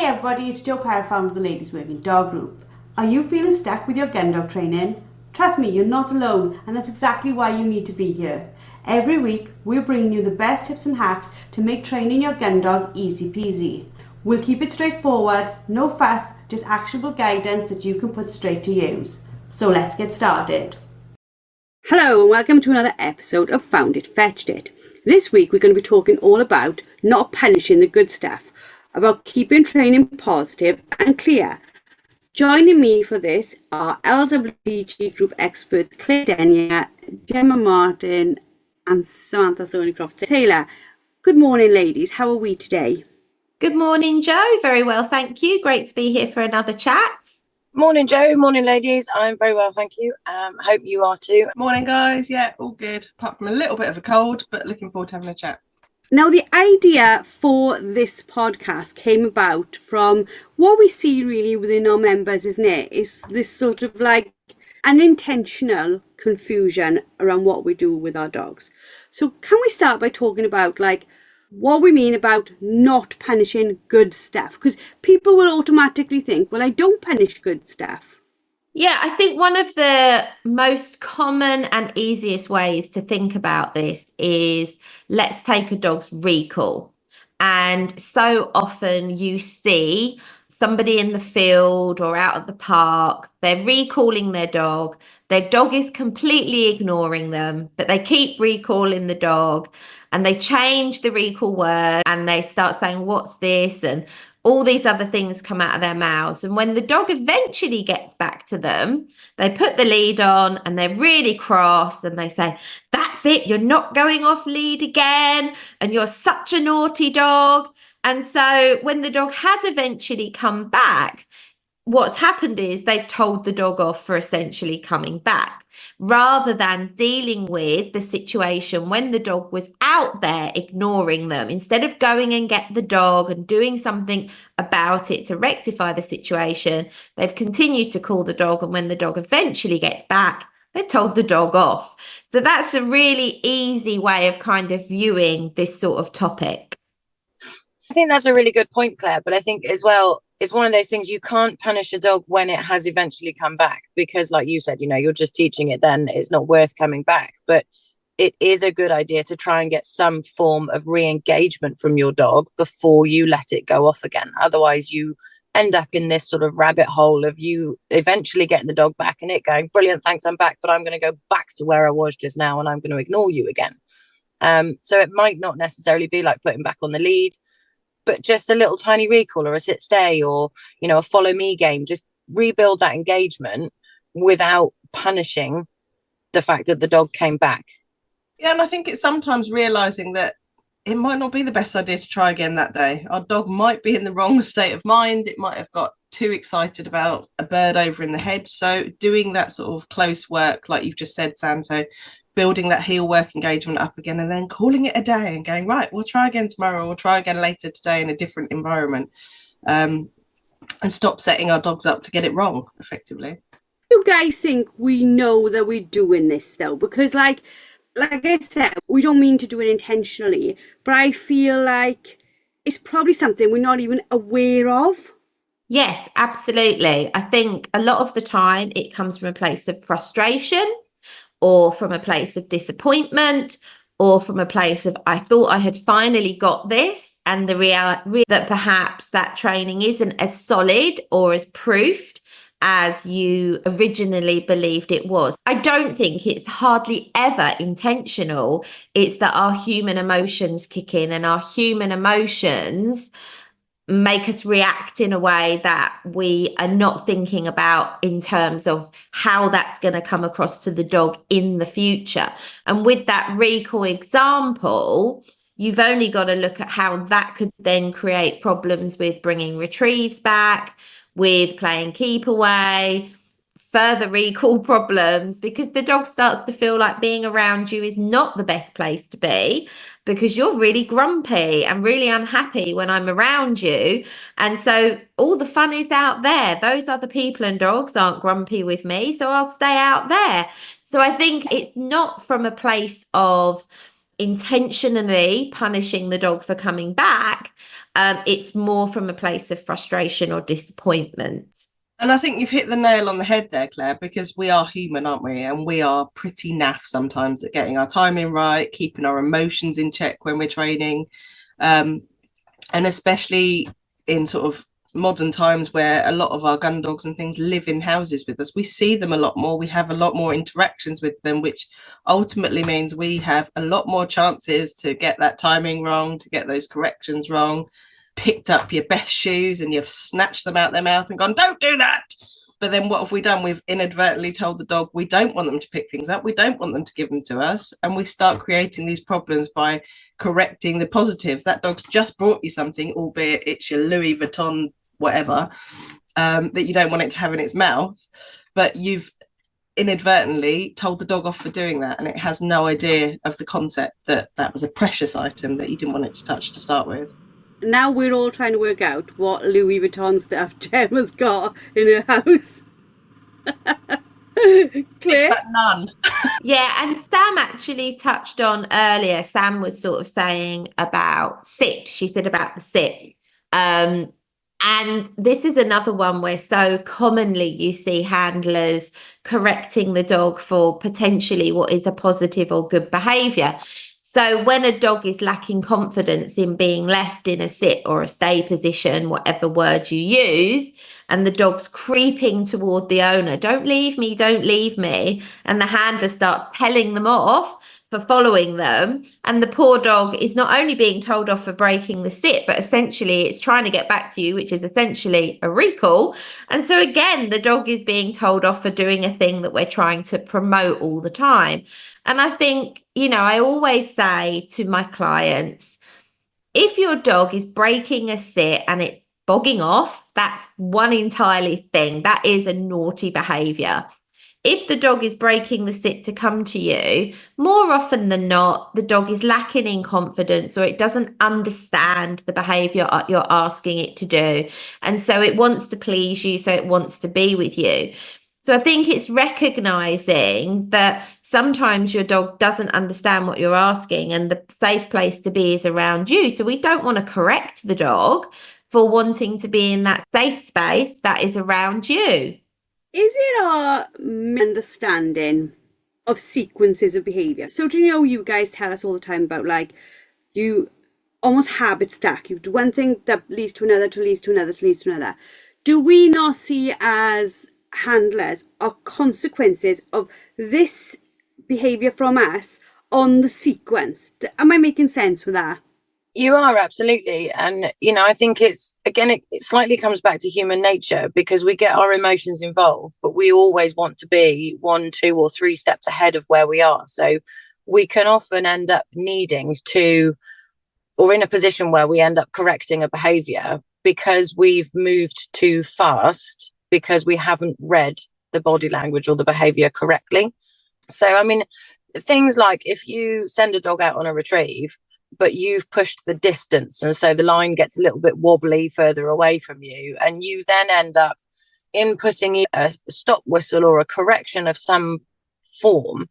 Hey everybody, it's Joe Parr, founder of the Ladies Working Dog Group. Are you feeling stuck with your Gundog training? Trust me, you're not alone, and that's exactly why you need to be here. Every week, we're bringing you the best tips and hacks to make training your Gundog easy peasy. We'll keep it straightforward, no fuss, just actionable guidance that you can put straight to use. So let's get started. Hello and welcome to another episode of Found It, Fetched It. This week we're going to be talking all about not punishing the good stuff, about keeping training positive and clear. Joining me for this are LWDG group experts Claire Denyer, Gemma Martin and Samantha Thornycroft Taylor. Good morning ladies, how are we today? Good morning Joe, very well thank you. Great to be here for another chat. Morning Joe, morning ladies. I'm very well thank you. Hope you are too. Morning guys, yeah, all good apart from a little bit of a cold, but looking forward to having a chat. Now, the idea for this podcast came about from what we see really within our members, isn't it? It's this sort of like unintentional confusion around what we do with our dogs. So can we start by talking about like what we mean about not punishing good stuff? Because people will automatically think, well, I don't punish good stuff. Yeah, I think one of the most common and easiest ways to think about this is let's take a dog's recall. And so often you see somebody in the field or out at the park, they're recalling their dog is completely ignoring them, but they keep recalling the dog and they change the recall word and they start saying, what's this? And all these other things come out of their mouths. And when the dog eventually gets back to them, they put the lead on and they're really cross and they say, that's it, you're not going off lead again. And you're such a naughty dog. And so when the dog has eventually come back, what's happened is they've told the dog off for essentially coming back, rather than dealing with the situation when the dog was out there ignoring them. Instead of going and get the dog and doing something about it to rectify the situation, they've continued to call the dog. And when the dog eventually gets back, they've told the dog off. So that's a really easy way of kind of viewing this sort of topic. I think that's a really good point, Claire. But I think as well, it's one of those things you can't punish a dog when it has eventually come back, because like you said, you're just teaching it then it's not worth coming back. But it is a good idea to try and get some form of re-engagement from your dog before you let it go off again. Otherwise you end up in this sort of rabbit hole of you eventually getting the dog back and it going, brilliant, thanks, I'm back, but I'm going to go back to where I was just now and I'm going to ignore you again. So it might not necessarily be like putting back on the lead, but just a little tiny recall or a sit stay or, a follow me game. Just rebuild that engagement without punishing the fact that the dog came back. Yeah, and I think it's sometimes realising that it might not be the best idea to try again that day. Our dog might be in the wrong state of mind. It might have got too excited about a bird over in the hedge. So doing that sort of close work, like you've just said, Sam, so building that heel work engagement up again and then calling it a day and going, right, we'll try again tomorrow, we'll try again later today in a different environment, and stop setting our dogs up to get it wrong, effectively. You guys think we know that we're doing this though? Because like I said, we don't mean to do it intentionally, but I feel like it's probably something we're not even aware of. Yes, absolutely. I think a lot of the time it comes from a place of frustration, or from a place of disappointment, or from a place of, I thought I had finally got this, and the reality that perhaps that training isn't as solid or as proofed as you originally believed it was. I don't think it's hardly ever intentional. It's that our human emotions kick in, and our human emotions make us react in a way that we are not thinking about in terms of how that's going to come across to the dog in the future. And with that recall example, you've only got to look at how that could then create problems with bringing retrieves back, with playing keep away, further recall problems, because the dog starts to feel like being around you is not the best place to be, because you're really grumpy and really unhappy when I'm around you. And so all the fun is out there. Those other people and dogs aren't grumpy with me, so I'll stay out there. So I think it's not from a place of intentionally punishing the dog for coming back. It's more from a place of frustration or disappointment. And I think you've hit the nail on the head there, Claire, because we are human, aren't we? And we are pretty naff sometimes at getting our timing right, keeping our emotions in check when we're training. And especially in sort of modern times where a lot of our gun dogs and things live in houses with us, we see them a lot more. We have a lot more interactions with them, which ultimately means we have a lot more chances to get that timing wrong, to get those corrections wrong. Picked up your best shoes and you've snatched them out their mouth and gone, don't do that. But then what have we done? We've inadvertently told the dog we don't want them to pick things up. We don't want them to give them to us. And we start creating these problems by correcting the positives. That dog's just brought you something, albeit it's your Louis Vuitton whatever, that you don't want it to have in its mouth. But you've inadvertently told the dog off for doing that. And it has no idea of the concept that that was a precious item that you didn't want it to touch to start with. Now we're all trying to work out what Louis Vuitton stuff Gemma's got in her house. Claire? But none. Yeah, and Sam actually touched on earlier. Sam was sort of saying about sit. She said about the sit. And this is another one where so commonly you see handlers correcting the dog for potentially what is a positive or good behaviour. So when a dog is lacking confidence in being left in a sit or a stay position, whatever word you use, and the dog's creeping toward the owner, don't leave me, and the handler starts telling them off for following them, and the poor dog is not only being told off for breaking the sit, but essentially it's trying to get back to you, which is essentially a recall. And so again, the dog is being told off for doing a thing that we're trying to promote all the time. And I think, I always say to my clients, if your dog is breaking a sit and it's bogging off, that's one entirely thing. That is a naughty behaviour. If the dog is breaking the sit to come to you, more often than not, the dog is lacking in confidence or it doesn't understand the behaviour you're asking it to do. And so it wants to please you, so it wants to be with you. So I think it's recognising that sometimes your dog doesn't understand what you're asking and the safe place to be is around you. So we don't want to correct the dog for wanting to be in that safe space that is around you. Is it our understanding of sequences of behaviour? So do you guys tell us all the time about you almost habit stack. You do one thing that leads to another, to leads to another, to leads to another. Do we not see as handlers are consequences of this behaviour from us on the sequence? Am I making sense with that? You are, absolutely. And I think it slightly comes back to human nature, because we get our emotions involved, but we always want to be 1, 2 or 3 steps ahead of where we are. So we can often end up needing to, or in a position where we end up correcting a behaviour because we've moved too fast, because we haven't read the body language or the behaviour correctly. So, things like if you send a dog out on a retrieve, but you've pushed the distance, and so the line gets a little bit wobbly further away from you, and you then end up inputting a stop whistle or a correction of some form,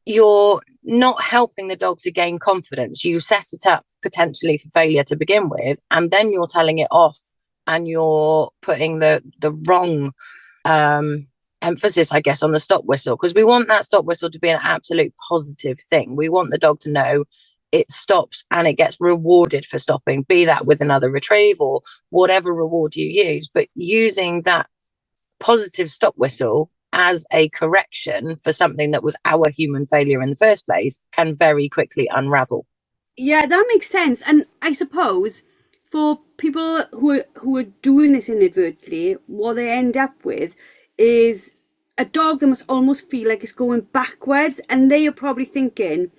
you're not helping the dog to gain confidence. You set it up potentially for failure to begin with, and then you're telling it off and you're putting the wrong emphasis, I guess, on the stop whistle, because we want that stop whistle to be an absolute positive thing. We want the dog to know it stops and it gets rewarded for stopping, be that with another retrieve or whatever reward you use. But using that positive stop whistle as a correction for something that was our human failure in the first place can very quickly unravel. Yeah, that makes sense. And I suppose for people who are doing this inadvertently, what they end up with is a dog that must almost feel like it's going backwards, and they are probably thinking,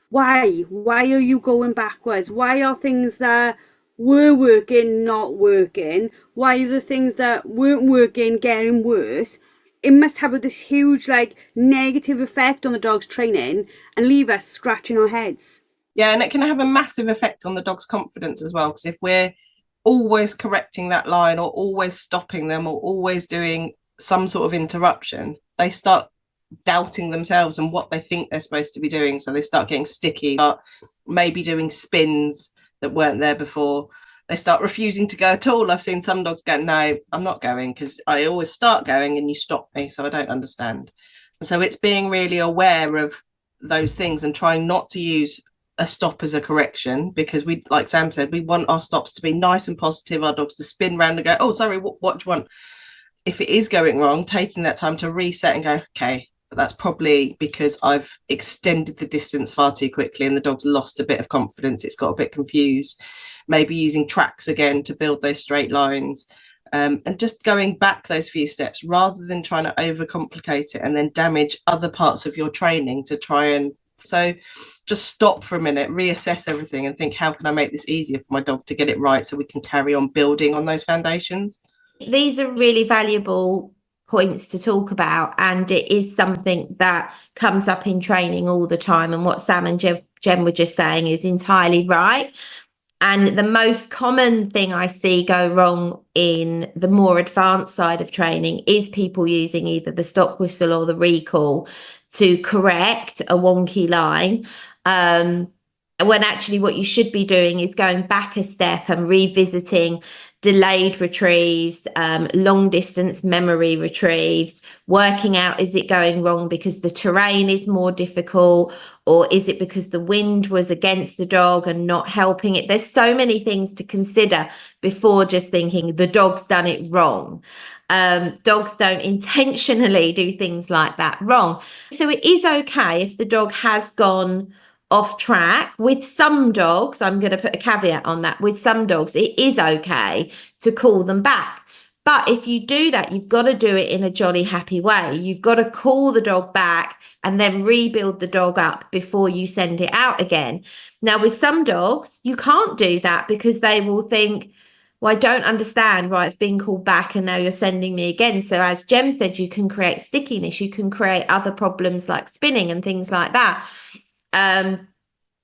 why are you going backwards? Why are things that were working not working? Why are the things that weren't working getting worse? It must have this huge negative effect on the dog's training and leave us scratching our heads. Yeah, and it can have a massive effect on the dog's confidence as well, because if we're always correcting that line or always stopping them or always doing some sort of interruption, they start doubting themselves and what they think they're supposed to be doing. So they start getting sticky, start maybe doing spins that weren't there before. They start refusing to go at all. I've seen some dogs go, no, I'm not going, because I always start going and you stop me, so I don't understand. And so it's being really aware of those things and trying not to use a stop as a correction, because we, like Sam said, we want our stops to be nice and positive, our dogs to spin around and go, oh, sorry, what do you want? If it is going wrong, taking that time to reset and go, okay, that's probably because I've extended the distance far too quickly and the dog's lost a bit of confidence, it's got a bit confused. Maybe using tracks again to build those straight lines, and just going back those few steps rather than trying to overcomplicate it and then damage other parts of your training to try and, so just stop for a minute, reassess everything and think, how can I make this easier for my dog to get it right so we can carry on building on those foundations? These are really valuable points to talk about, and it is something that comes up in training all the time, and what Sam and Jen were just saying is entirely right. And the most common thing I see go wrong in the more advanced side of training is people using either the stop whistle or the recall to correct a wonky line, when actually what you should be doing is going back a step and revisiting delayed retrieves, long distance memory retrieves, working out, is it going wrong because the terrain is more difficult, or is it because the wind was against the dog and not helping it? There's so many things to consider before just thinking the dog's done it wrong. Dogs don't intentionally do things like that wrong. So it is okay if the dog has gone off track. With some dogs, I'm going to put a caveat on that, with some dogs it is okay to call them back, but if you do that, you've got to do it in a jolly happy way. You've got to call the dog back and then rebuild the dog up before you send it out again. Now with some dogs you can't do that, because they will think, well, I don't understand why I've been called back and now you're sending me again. So as Jem said, you can create stickiness, you can create other problems like spinning and things like that.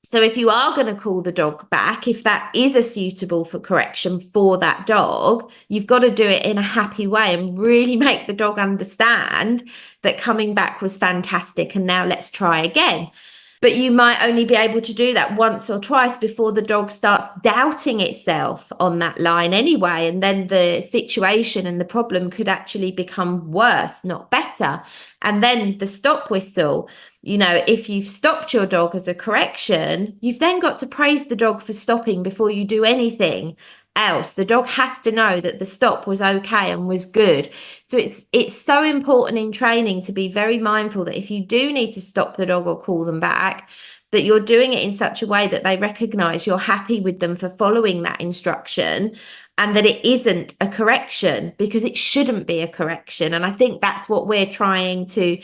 So if you are going to call the dog back, if that is a suitable for correction for that dog, you've got to do it in a happy way and really make the dog understand that coming back was fantastic and now let's try again. But you might only be able to do that once or twice before the dog starts doubting itself on that line anyway. And then the situation and the problem could actually become worse, not better. And then the stop whistle, you know, if you've stopped your dog as a correction, you've then got to praise the dog for stopping before you do anything else. The dog has to know that the stop was okay and was good. So it's so important in training to be very mindful that if you do need to stop the dog or call them back, that you're doing it in such a way that they recognize you're happy with them for following that instruction, and that it isn't a correction, because it shouldn't be a correction. And I think that's what we're trying to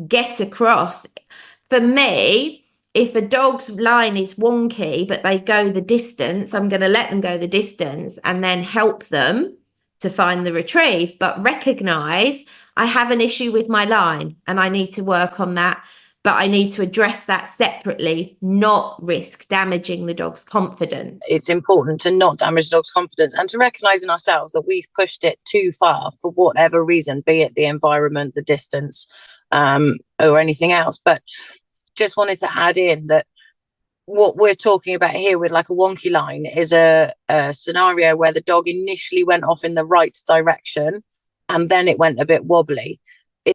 get across. For me, if a dog's line is wonky, but they go the distance, I'm going to let them go the distance and then help them to find the retrieve, but recognize I have an issue with my line and I need to work on that, but I need to address that separately, not risk damaging the dog's confidence. It's important to not damage the dog's confidence and to recognize in ourselves that we've pushed it too far for whatever reason, be it the environment, the distance, or anything else. But just wanted to add in that what we're talking about here with like a wonky line is a scenario where the dog initially went off in the right direction and then it went a bit wobbly.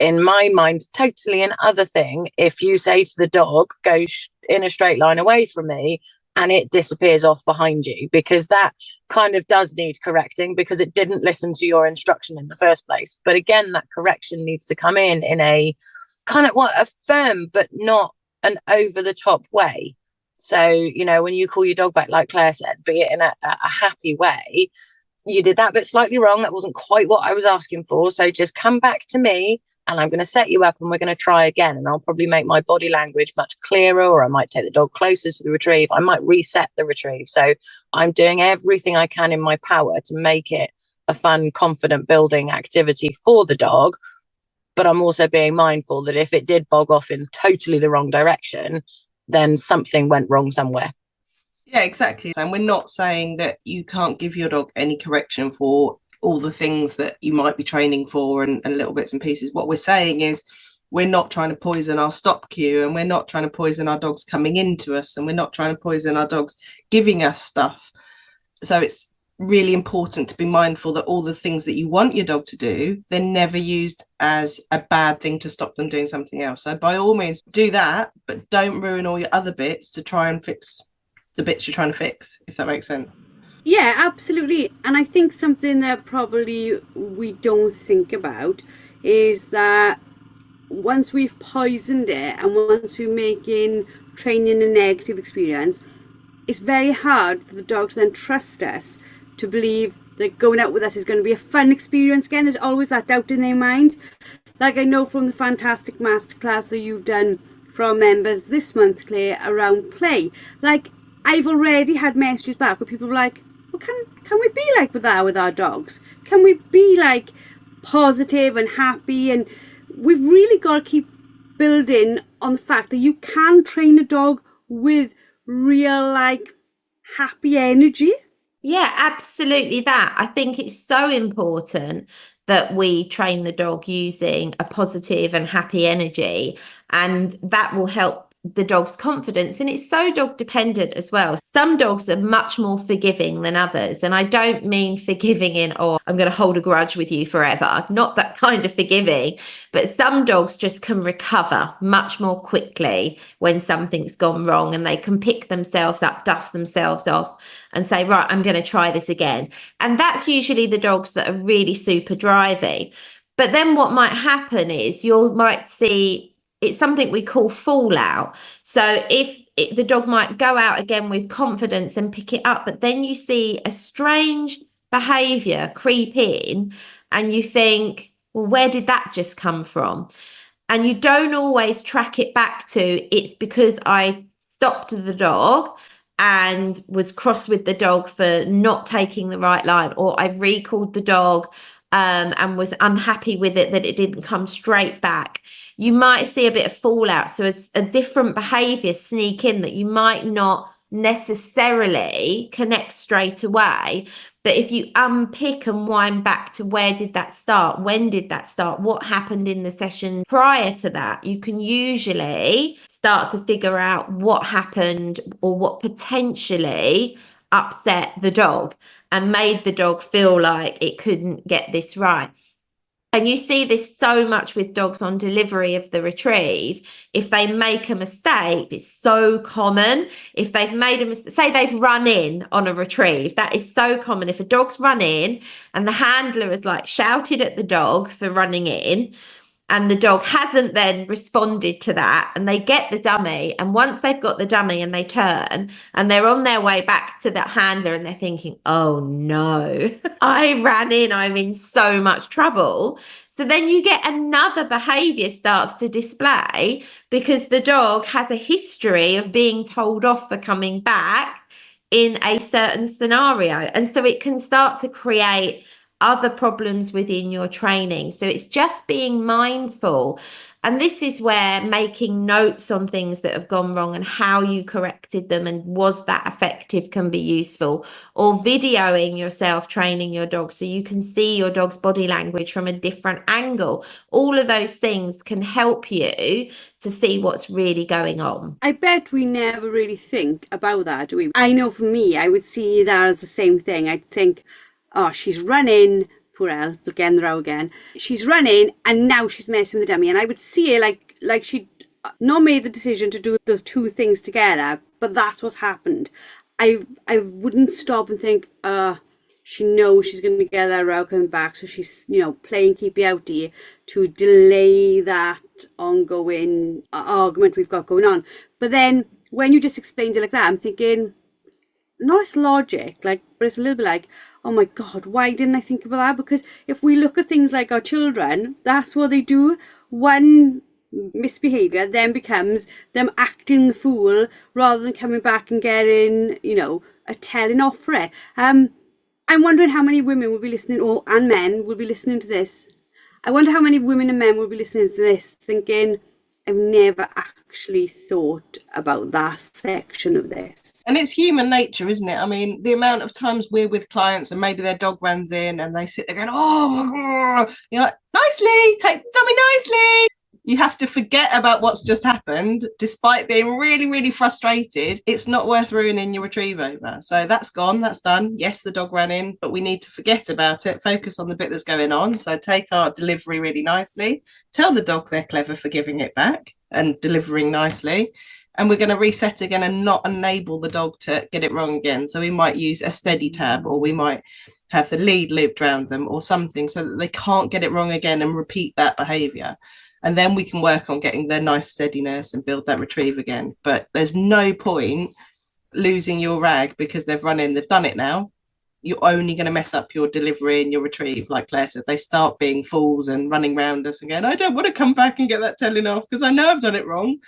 In my mind, totally another thing if you say to the dog, go in a straight line away from me, and it disappears off behind you, because that kind of does need correcting because it didn't listen to your instruction in the first place. But again, that correction needs to come in a kind of a firm but not an over the top way. So, you know, when you call your dog back, like Claire said, be it in a happy way, you did that bit slightly wrong. That wasn't quite what I was asking for. So just come back to me and I'm going to set you up and we're going to try again. And I'll probably make my body language much clearer, or I might take the dog closer to the retrieve. I might reset the retrieve. So I'm doing everything I can in my power to make it a fun, confident building activity for the dog. But I'm also being mindful that if it did bog off in totally the wrong direction, then something went wrong somewhere. Yeah, exactly. And we're not saying that you can't give your dog any correction for all the things that you might be training for and little bits and pieces. What we're saying is we're not trying to poison our stop cue, and we're not trying to poison our dogs coming into us, and we're not trying to poison our dogs giving us stuff. So it's really important to be mindful that all the things that you want your dog to do, they're never used as a bad thing to stop them doing something else. So by all means do that, but don't ruin all your other bits to try and fix the bits you're trying to fix, if that makes sense. Yeah, absolutely. And I think something that probably we don't think about is that once we've poisoned it and once we're making training a negative experience, it's very hard for the dog to then trust us to believe that going out with us is going to be a fun experience again. There's always that doubt in their mind. Like I know from the fantastic masterclass that you've done from members this month, Claire, around play. Like, I've already had messages back where people were like, well, can we be like that with our dogs? Can we be like positive and happy? And we've really got to keep building on the fact that you can train a dog with real, like, happy energy. Yeah, absolutely that. I think it's so important that we train the dog using a positive and happy energy, and that will help the dog's confidence. And it's so dog dependent as well. Some dogs are much more forgiving than others. And I don't mean forgiving in, oh, I'm going to hold a grudge with you forever. Not that kind of forgiving, but some dogs just can recover much more quickly when something's gone wrong, and they can pick themselves up, dust themselves off and say, right, I'm going to try this again. And that's usually the dogs that are really super driving. But then what might happen is you might see, it's something we call fallout. So the dog might go out again with confidence and pick it up, but then you see a strange behavior creep in and you think, well, where did that just come from? And you don't always track it back to, it's because I stopped the dog and was cross with the dog for not taking the right line, or I recalled the dog and was unhappy with it, that it didn't come straight back. You might see a bit of fallout. So it's a different behavior sneak in that you might not necessarily connect straight away. But if you unpick and wind back to where did that start? When did that start? What happened in the session prior to that? You can usually start to figure out what happened or what potentially upset the dog and made the dog feel like it couldn't get this right. And you see this so much with dogs on delivery of the retrieve. If they make a mistake, it's so common. If they've made a mistake, say they've run in on a retrieve, that is so common. If a dog's run in and the handler has like shouted at the dog for running in, and the dog hasn't then responded to that, and they get the dummy, and once they've got the dummy and they turn and they're on their way back to that handler and they're thinking, oh no, I ran in, I'm in so much trouble. So then you get another behavior starts to display because the dog has a history of being told off for coming back in a certain scenario. And so it can start to create other problems within your training. So it's just being mindful. And this is where making notes on things that have gone wrong and how you corrected them and was that effective can be useful, or videoing yourself training your dog so you can see your dog's body language from a different angle. All of those things can help you to see what's really going on. I bet we never really think about that, do we? I know for me, I would see that as the same thing. I'd think, oh, she's running, poor Elle, again the row again. She's running and now she's messing with the dummy. And I would see it like she'd not made the decision to do those two things together, but that's what's happened. I wouldn't stop and think, she knows she's going to get that row coming back, so she's, playing keepy outy to delay that ongoing argument we've got going on. But then when you just explained it like that, I'm thinking, no, it's logic, but it's a little bit like, oh my God, why didn't I think about that? Because if we look at things like our children, that's what they do. One misbehavior then becomes them acting the fool rather than coming back and getting, a telling off for it. I'm wondering how many women will be listening, and men will be listening to this. I wonder how many women and men will be listening to this thinking, I've never actually thought about that section of this. And it's human nature, isn't it? I mean, the amount of times we're with clients and maybe their dog runs in and they sit there going, oh, you're like, nicely, take the dummy nicely. You have to forget about what's just happened, despite being really, really frustrated. It's not worth ruining your retrieve over. So that's gone, that's done. Yes, the dog ran in, but we need to forget about it, focus on the bit that's going on. So take our delivery really nicely, tell the dog they're clever for giving it back and delivering nicely. And we're going to reset again and not enable the dog to get it wrong again. So we might use a steady tab, or we might have the lead looped around them or something so that they can't get it wrong again and repeat that behavior. And then we can work on getting their nice steadiness and build that retrieve again. But there's no point losing your rag because they've run in, they've done it now. You're only going to mess up your delivery and your retrieve. Like Claire said, they start being fools and running around us again. I don't want to come back and get that telling off because I know I've done it wrong.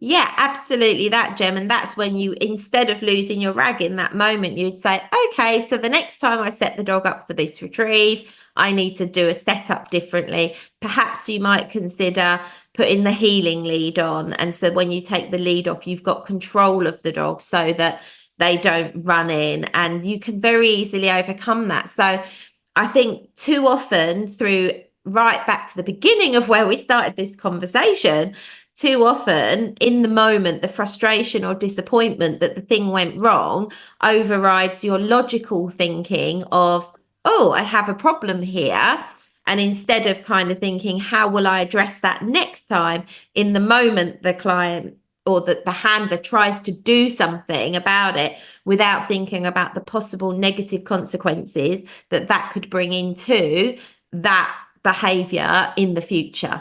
Yeah, absolutely that, Gem. And that's when you, instead of losing your rag in that moment, you'd say, okay, so the next time I set the dog up for this retrieve, I need to do a setup differently. Perhaps you might consider putting the heeling lead on. And so when you take the lead off, you've got control of the dog so that they don't run in, and you can very easily overcome that. So I think too often, through right back to the beginning of where we started this conversation, too often in the moment, the frustration or disappointment that the thing went wrong overrides your logical thinking of, oh, I have a problem here. And instead of kind of thinking, how will I address that next time, in the moment the client or the handler tries to do something about it without thinking about the possible negative consequences that could bring into that behavior in the future.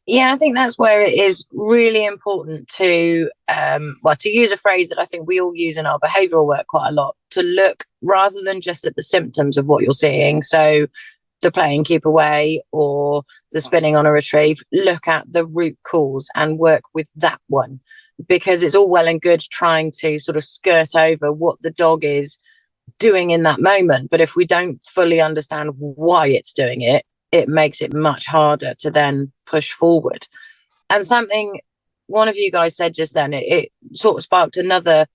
Yeah, I think that's where it is really important to, to use a phrase that I think we all use in our behavioural work quite a lot, to look rather than just at the symptoms of what you're seeing. So the play and keep away or the spinning on a retrieve, look at the root cause and work with that one, because it's all well and good trying to sort of skirt over what the dog is doing in that moment. But if we don't fully understand why it's doing it, it makes it much harder to then push forward. And something one of you guys said just then, it sort of sparked another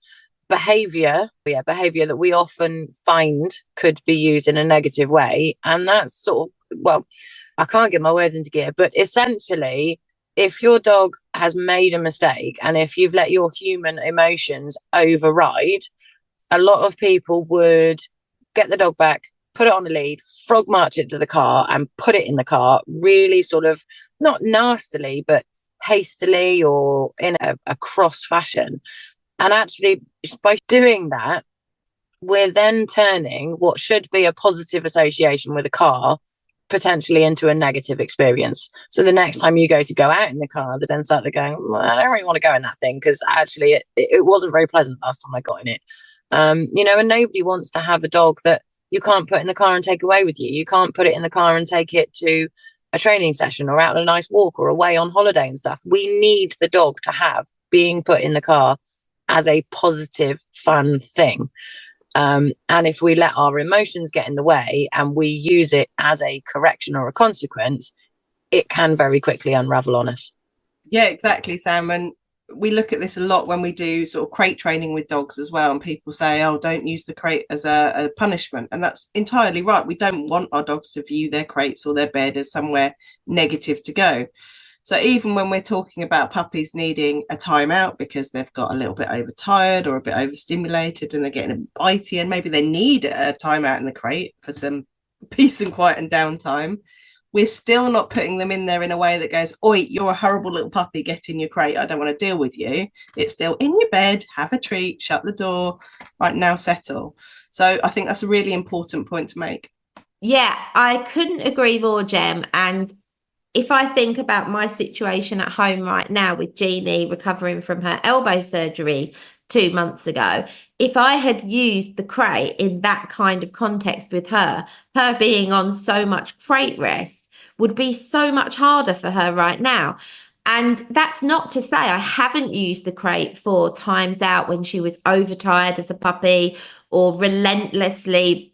behavior that we often find could be used in a negative way. And that's sort of, well, I can't get my words into gear, but essentially, if your dog has made a mistake and if you've let your human emotions override, a lot of people would get the dog back, put it on the lead, frog march it to the car and put it in the car, really sort of not nastily, but hastily or in a cross fashion. And actually, by doing that, we're then turning what should be a positive association with a car potentially into a negative experience. So the next time you go out in the car, they then start to go, well, I don't really want to go in that thing because actually it wasn't very pleasant last time I got in it. And nobody wants to have a dog that you can't put in the car and take away with you. You can't put it in the car and take it to a training session or out on a nice walk or away on holiday and stuff. We need the dog to have being put in the car as a positive, fun thing. And if we let our emotions get in the way and we use it as a correction or a consequence, it can very quickly unravel on us. Yeah, exactly, Sam. And we look at this a lot when we do sort of crate training with dogs as well. And people say, oh, don't use the crate as a punishment. And that's entirely right. We don't want our dogs to view their crates or their bed as somewhere negative to go. So even when we're talking about puppies needing a timeout because they've got a little bit overtired or a bit overstimulated and they're getting a bitey and maybe they need a timeout in the crate for some peace and quiet and downtime, we're still not putting them in there in a way that goes, oi, you're a horrible little puppy, get in your crate, I don't want to deal with you. It's still in your bed, have a treat, shut the door, right now settle. So I think that's a really important point to make. Yeah, I couldn't agree more, Jem. And if I think about my situation at home right now with Jeannie recovering from her elbow surgery 2 months ago, if I had used the crate in that kind of context with her being on so much crate rest would be so much harder for her right now. And that's not to say I haven't used the crate for times out when she was overtired as a puppy or relentlessly,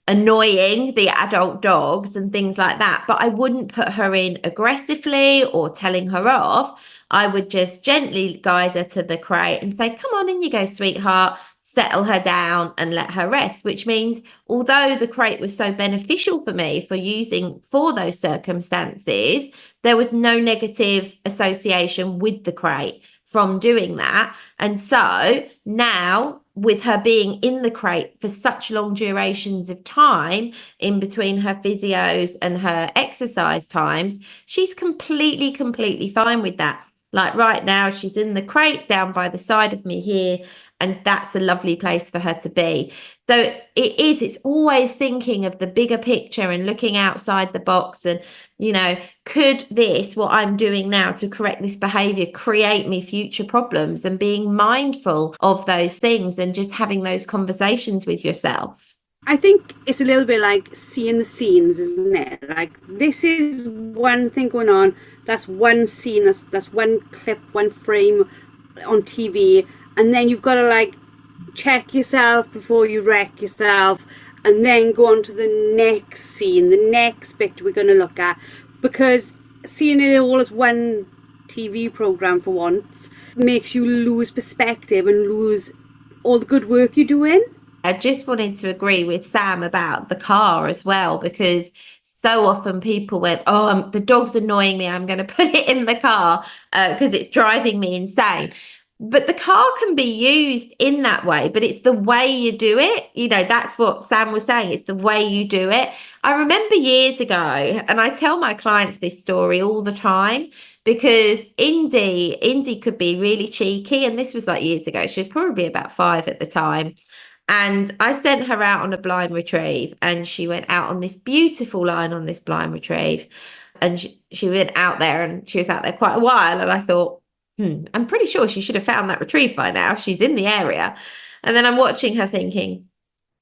annoying the adult dogs and things like that. But I wouldn't put her in aggressively or telling her off. I would just gently guide her to the crate and say, come on, in you go, sweetheart. settle her down and let her rest, which means although the crate was so beneficial for me for using for those circumstances, there was no negative association with the crate from doing that. And so now, with her being in the crate for such long durations of time in between her physios and her exercise times, she's completely fine with that. Like right now, she's in the crate down by the side of me here, and that's a lovely place for her to be. So it's always thinking of the bigger picture and looking outside the box and, you know, could this, what I'm doing now to correct this behavior, create me future problems, and being mindful of those things and just having those conversations with yourself. I think it's a little bit like seeing the scenes, isn't it? Like, this is one thing going on, that's one scene, that's one clip, one frame on TV, and then you've got to like check yourself before you wreck yourself, and then go on to the next scene, the next bit we're going to look at, because seeing it all as one TV program for once makes you lose perspective and lose all the good work you're doing. I just wanted to agree with Sam about the car as well, because so often people went, oh, the dog's annoying me, I'm going to put it in the car because it's driving me insane. But the car can be used in that way, but it's the way you do it. You know, that's what Sam was saying. It's the way you do it. I remember years ago, and I tell my clients this story all the time, because Indy could be really cheeky. And this was like years ago. She was probably about 5 at the time. And I sent her out on a blind retrieve, and she went out on this beautiful line on this blind retrieve. And she went out there, and she was out there quite a while. And I thought, I'm pretty sure she should have found that retrieve by now. She's in the area. And then I'm watching her thinking,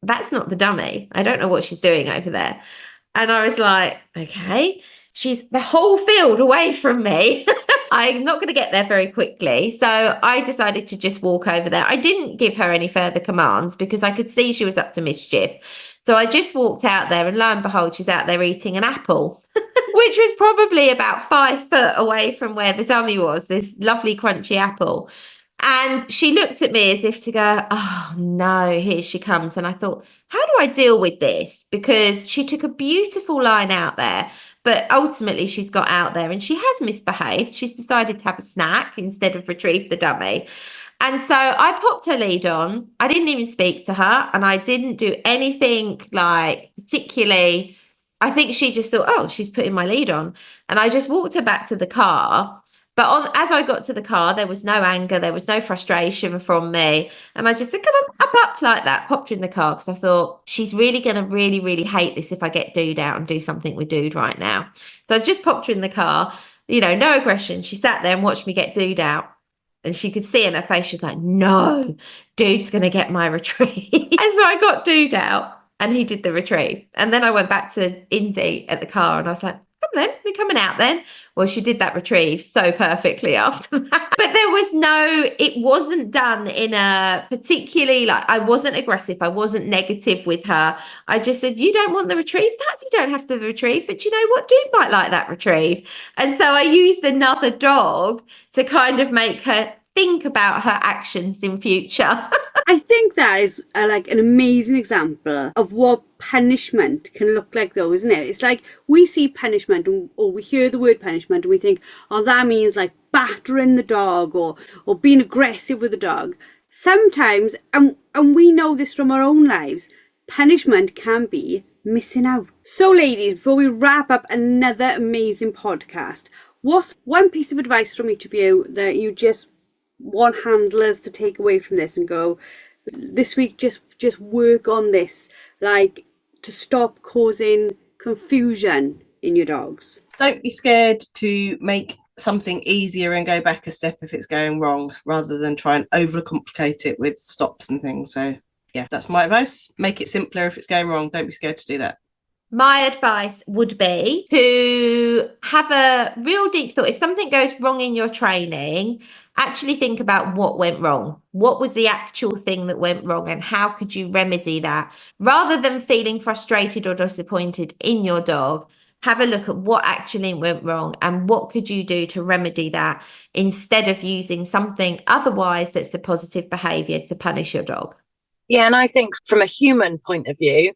that's not the dummy. I don't know what she's doing over there. And I was like, okay, she's the whole field away from me. I'm not going to get there very quickly. So I decided to just walk over there. I didn't give her any further commands because I could see she was up to mischief. So I just walked out there, and lo and behold, she's out there eating an apple, which was probably about 5 foot away from where the dummy was, this lovely crunchy apple. And she looked at me as if to go, oh no, here she comes. And I thought, how do I deal with this? Because she took a beautiful line out there, but ultimately she's got out there and she has misbehaved. She's decided to have a snack instead of retrieve the dummy. And so I popped her lead on. I didn't even speak to her, and I didn't do anything like particularly. I think she just thought, oh, she's putting my lead on. And I just walked her back to the car. But as I got to the car, there was no anger, there was no frustration from me. And I just said, come on, up like that, popped her in the car, because I thought, she's really going to really hate this if I get Dude out and do something with Dude right now. So I just popped her in the car, you know, no aggression. She sat there and watched me get Dude out. And she could see in her face, she's like, no, Dude's going to get my retrieve. And so I got Dude out, and he did the retrieve. And then I went back to Indy at the car, and I was like, come then, we're coming out then. Well, she did that retrieve so perfectly after that. But there was it wasn't done in a particularly, like, I wasn't aggressive. I wasn't negative with her. I just said, you don't want the retrieve? You don't have the retrieve, but you know what? Dude might like that retrieve. And so I used another dog to kind of make her think about her actions in future. I think that is like an amazing example of what punishment can look like, though, isn't it? It's like we see punishment, or we hear the word punishment, and we think, oh, that means like battering the dog or being aggressive with the dog. Sometimes, and we know this from our own lives, punishment can be missing out. So, ladies, before we wrap up another amazing podcast, what's one piece of advice from each of you that you just want handlers to take away from this and go, this week just work on this, like, to stop causing confusion in your dogs? Don't be scared to make something easier and go back a step if it's going wrong, rather than try and overcomplicate it with stops and things. So yeah, that's my advice. Make it simpler if it's going wrong. Don't be scared to do that. My advice would be to have a real deep thought. If something goes wrong in your training, actually think about what went wrong. What was the actual thing that went wrong, and how could you remedy that? Rather than feeling frustrated or disappointed in your dog, have a look at what actually went wrong and what could you do to remedy that, instead of using something otherwise that's a positive behavior to punish your dog. Yeah, and I think from a human point of view,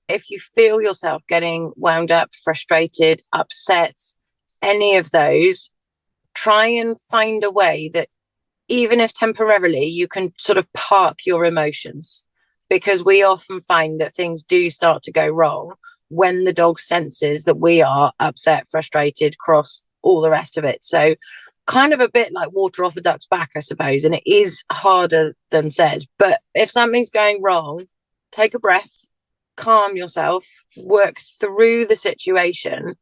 if you feel yourself getting wound up, frustrated, upset, any of those, try and find a way that even if temporarily you can sort of park your emotions, because we often find that things do start to go wrong when the dog senses that we are upset, frustrated, cross, all the rest of it. So kind of a bit like water off a duck's back, I suppose. And it is harder than said. But if something's going wrong, take a breath, calm yourself, work through the situation,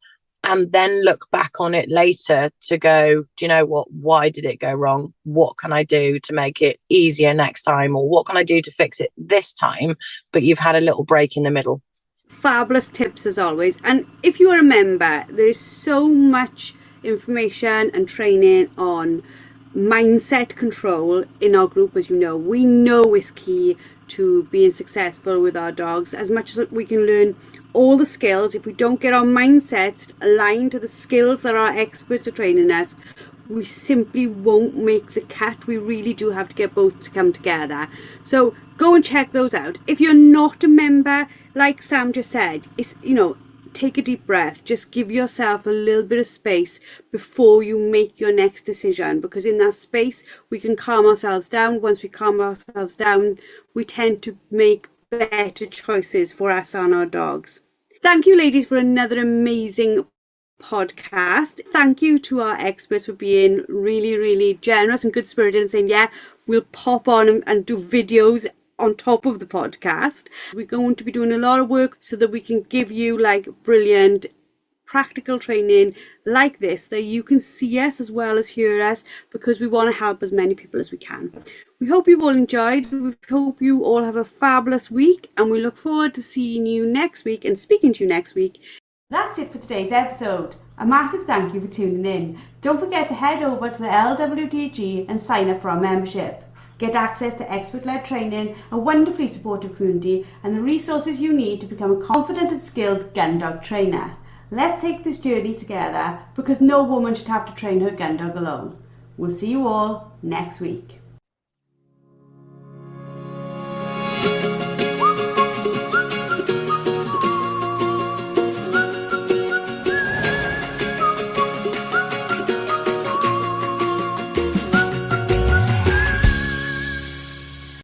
and then look back on it later to go, do you know what? Why did it go wrong? What can I do to make it easier next time? Or what can I do to fix it this time? But you've had a little break in the middle. Fabulous tips as always. And if you remember, there is so much information and training on mindset control in our group. As you know, we know is key to being successful with our dogs. As much as we can learn all the skills, if we don't get our mindsets aligned to the skills that our experts are training us, we simply won't make the cut. We really do have to get both to come together. So go and check those out. If you're not a member, like Sam just said, it's, you know, take a deep breath. Just give yourself a little bit of space before you make your next decision, because in that space we can calm ourselves down. Once we calm ourselves down, we tend to make better choices for us and our dogs. Thank you, ladies, for another amazing podcast. Thank you to our experts for being really, really generous and good spirited and saying, yeah, we'll pop on and do videos on top of the podcast. We're going to be doing a lot of work so that we can give you like brilliant practical training like this, that you can see us as well as hear us, because we want to help as many people as we can. We hope you've all enjoyed. We hope you all have a fabulous week, and we look forward to seeing you next week and speaking to you next week. That's it for today's episode. A massive thank you for tuning in. Don't forget to head over to the LWDG and sign up for our membership. Get access to expert-led training, a wonderfully supportive community, and the resources you need to become a confident and skilled gun dog trainer. Let's take this journey together, because no woman should have to train her gun dog alone. We'll see you all next week.